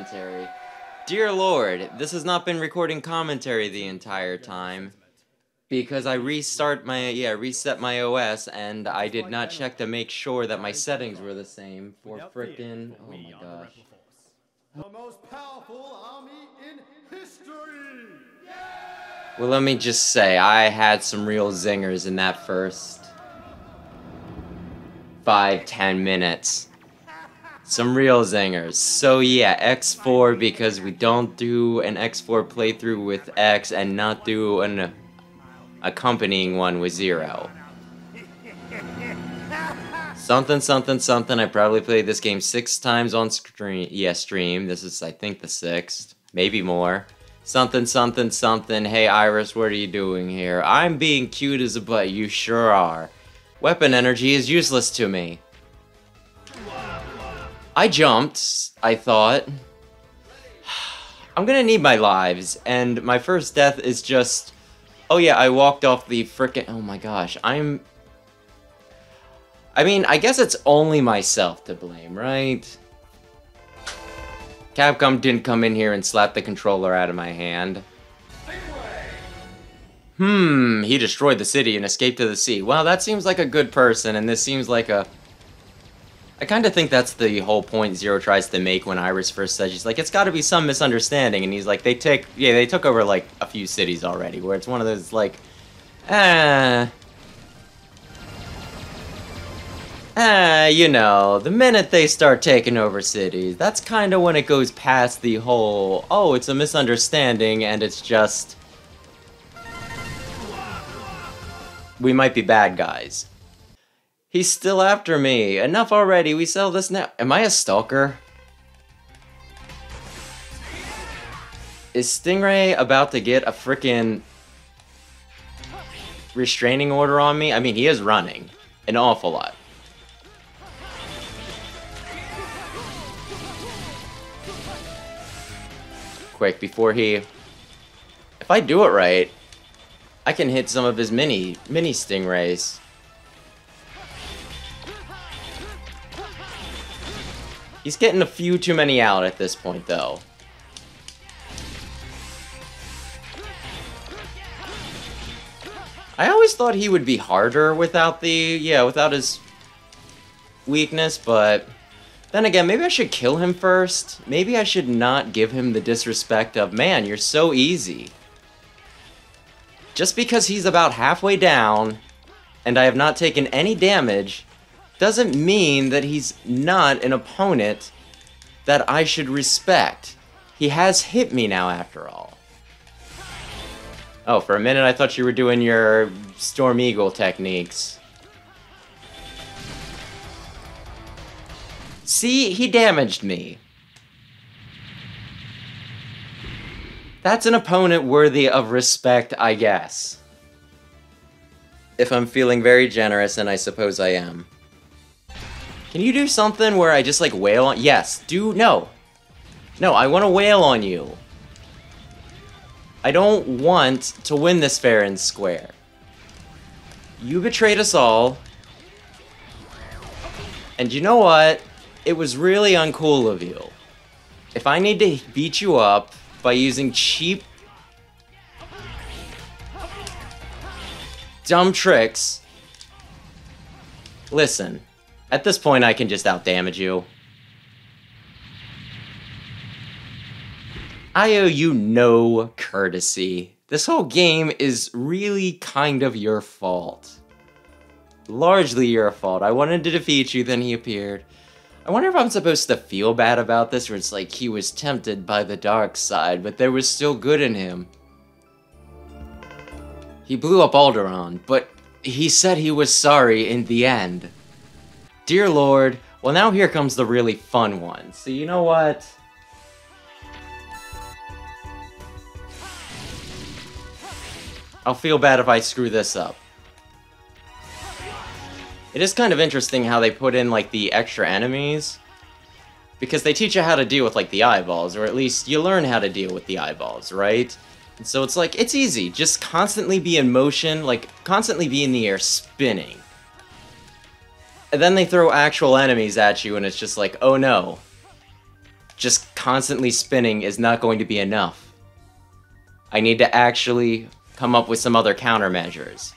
Commentary. Dear Lord, this has not been recording commentary the entire time. Because I reset my OS and I did not check to make sure that my settings were the same for frickin', oh my gosh. The most powerful army in history! Well, let me just say, I had some real zingers in that first 5-10 minutes. Some real zingers. So yeah, X4 because we don't do an X4 playthrough with X and not do an accompanying one with 0. Something, something, something. I probably played this game 6 times on screen. Yeah, stream. This is, I think, the 6th. Maybe more. Something, something, something. Hey, Iris, what are you doing here? I'm being cute as a butt. You sure are. Weapon energy is useless to me. I jumped, I thought. I'm gonna need my lives, and my first death is just... Oh yeah, I walked off the frickin'... Oh my gosh, I mean, I guess it's only myself to blame, right? Capcom didn't come in here and slap the controller out of my hand. He destroyed the city and escaped to the sea. Well, that seems like a good person, and this seems like a... I kind of think that's the whole point Zero tries to make when Iris first says, she's like, it's gotta be some misunderstanding, and he's like, they took over, like, a few cities already, where it's one of those, like, you know, the minute they start taking over cities, that's kind of when it goes past the whole, oh, it's a misunderstanding, and it's just... we might be bad guys. He's still after me. Enough already. We sell this now. Am I a stalker? Is Stingray about to get a frickin' restraining order on me? I mean, he is running an awful lot. Quick, before he... If I do it right, I can hit some of his mini Stingrays. He's getting a few too many out at this point, though. I always thought he would be harder without without his weakness, but then again, maybe I should kill him first. Maybe I should not give him the disrespect of, man, you're so easy. Just because he's about halfway down, and I have not taken any damage, doesn't mean that he's not an opponent that I should respect. He has hit me now, after all. Oh, for a minute I thought you were doing your Storm Eagle techniques. See, he damaged me. That's an opponent worthy of respect, I guess. If I'm feeling very generous, and I suppose I am. Can you do something where I just, like, wail on... Yes, no. No, I want to wail on you. I don't want to win this fair and square. You betrayed us all. And you know what? It was really uncool of you. If I need to beat you up by using cheap... dumb tricks... Listen. At this point, I can just outdamage you. I owe you no courtesy. This whole game is really kind of your fault. Largely your fault. I wanted to defeat you, then he appeared. I wonder if I'm supposed to feel bad about this, or it's like he was tempted by the dark side, but there was still good in him. He blew up Alderaan, but he said he was sorry in the end. Dear Lord, well now here comes the really fun one. So you know what? I'll feel bad if I screw this up. It is kind of interesting how they put in, like, the extra enemies. Because they teach you how to deal with, like, the eyeballs, or at least you learn how to deal with the eyeballs, right? And so it's like, it's easy. Just constantly be in motion, like, constantly be in the air spinning. And then they throw actual enemies at you, and it's just like, oh no. just constantly spinning is not going to be enough. I need to actually come up with some other countermeasures.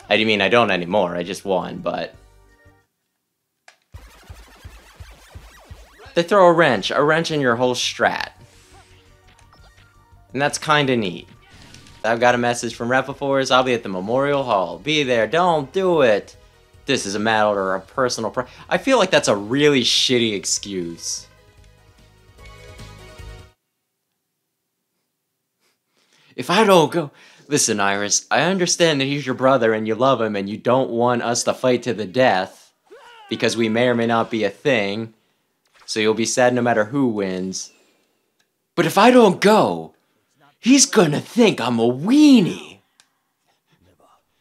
I mean, I don't anymore, I just won, but... They throw a wrench in your whole strat. And that's kinda neat. I've got a message from Repafors, I'll be at the Memorial Hall. Be there, don't do it! This is a matter of personal I feel like that's a really shitty excuse. If I don't go... Listen, Iris, I understand that he's your brother and you love him and you don't want us to fight to the death, because we may or may not be a thing, so you'll be sad no matter who wins. But if I don't go, he's gonna think I'm a weenie.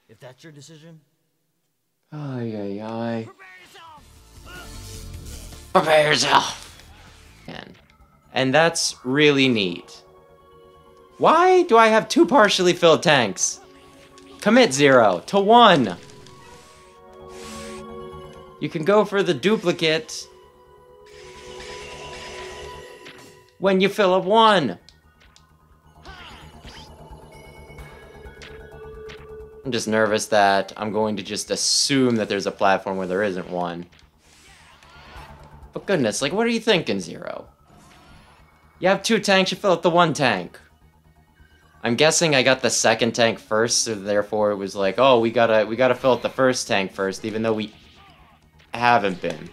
If that's your decision... Ay, ay, ay. Prepare yourself! And that's really neat. Why do I have 2 partially filled tanks? Commit 0 to 1. You can go for the duplicate when you fill up 1. I'm just nervous that I'm going to just assume that there's a platform where there isn't one. But goodness, like, what are you thinking, Zero? You have 2 tanks, you fill up the 1 tank. I'm guessing I got the 2nd tank first, so therefore it was like, oh, we gotta fill up the 1st tank first, even though we haven't been.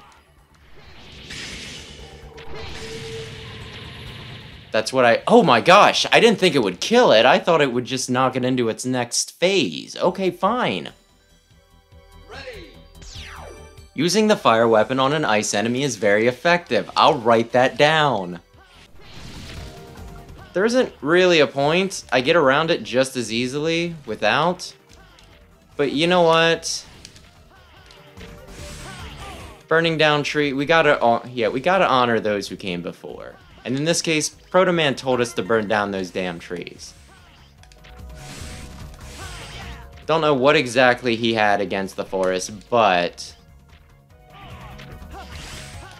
That's what oh my gosh, I didn't think it would kill it. I thought it would just knock it into its next phase. Okay, fine. Ready. Using the fire weapon on an ice enemy is very effective. I'll write that down. There isn't really a point. I get around it just as easily without. But you know what? Burning down tree, we gotta honor those who came before. And in this case, Proto Man told us to burn down those damn trees. Don't know what exactly he had against the forest, but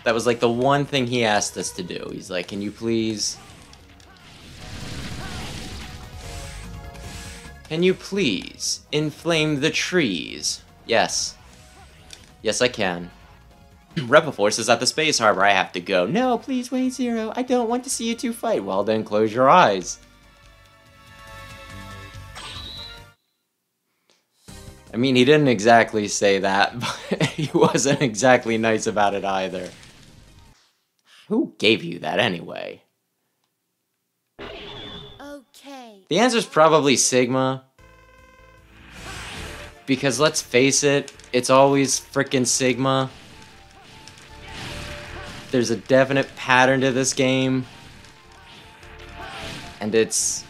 that was like the one thing he asked us to do. He's like, can you please... Can you please inflame the trees? Yes. Yes, I can. Repaforce is at the space harbor. I have to go. No, please wait, Zero. I don't want to see you two fight. Well, then close your eyes. I mean, he didn't exactly say that, but he wasn't exactly nice about it either. Who gave you that anyway? Okay. The answer's probably Sigma. Because let's face it, it's always frickin' Sigma. There's a definite pattern to this game. And it's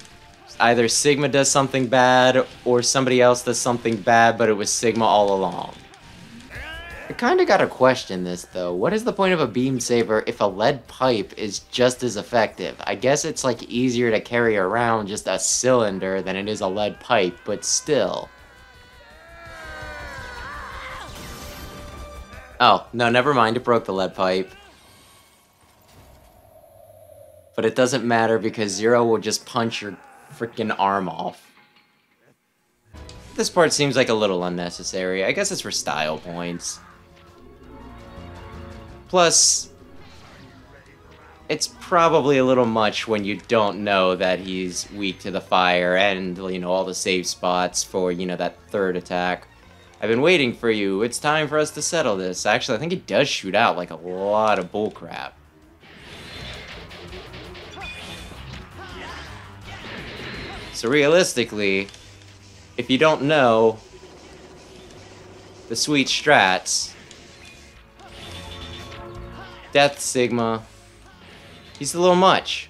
either Sigma does something bad, or somebody else does something bad, but it was Sigma all along. I kinda gotta question this, though. What is the point of a beam saber if a lead pipe is just as effective? I guess it's, like, easier to carry around just a cylinder than it is a lead pipe, but still. Oh, no, never mind, it broke the lead pipe. But it doesn't matter because Zero will just punch your freaking arm off. This part seems like a little unnecessary. I guess it's for style points. Plus, it's probably a little much when you don't know that he's weak to the fire and, you know, all the safe spots for, you know, that third attack. I've been waiting for you. It's time for us to settle this. Actually, I think he does shoot out like a lot of bullcrap. So realistically, if you don't know the sweet strats, Death Sigma, he's a little much.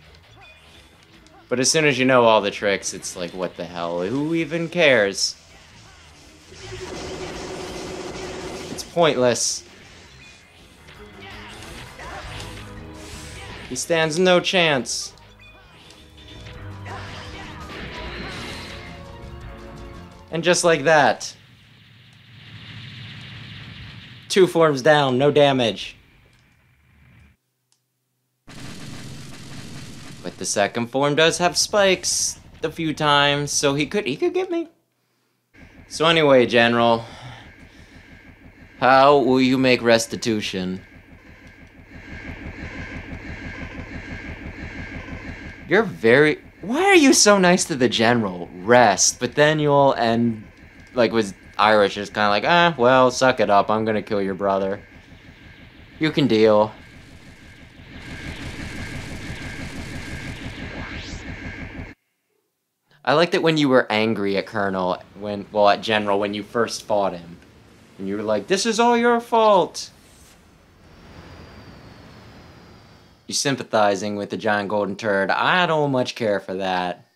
But as soon as you know all the tricks, it's like, what the hell? Who even cares? It's pointless. He stands no chance. And just like that, 2 forms down, no damage. But the second form does have spikes a few times, so he could get me. So anyway, General, how will you make restitution? You're very... Why are you so nice to the General? Rest. But then you'll end, like, with Irish, just kind of like, well, suck it up. I'm gonna kill your brother. You can deal. I liked it when you were angry at Colonel, at General, when you first fought him. And you were like, this is all your fault. You sympathizing with the giant golden turd. I don't much care for that.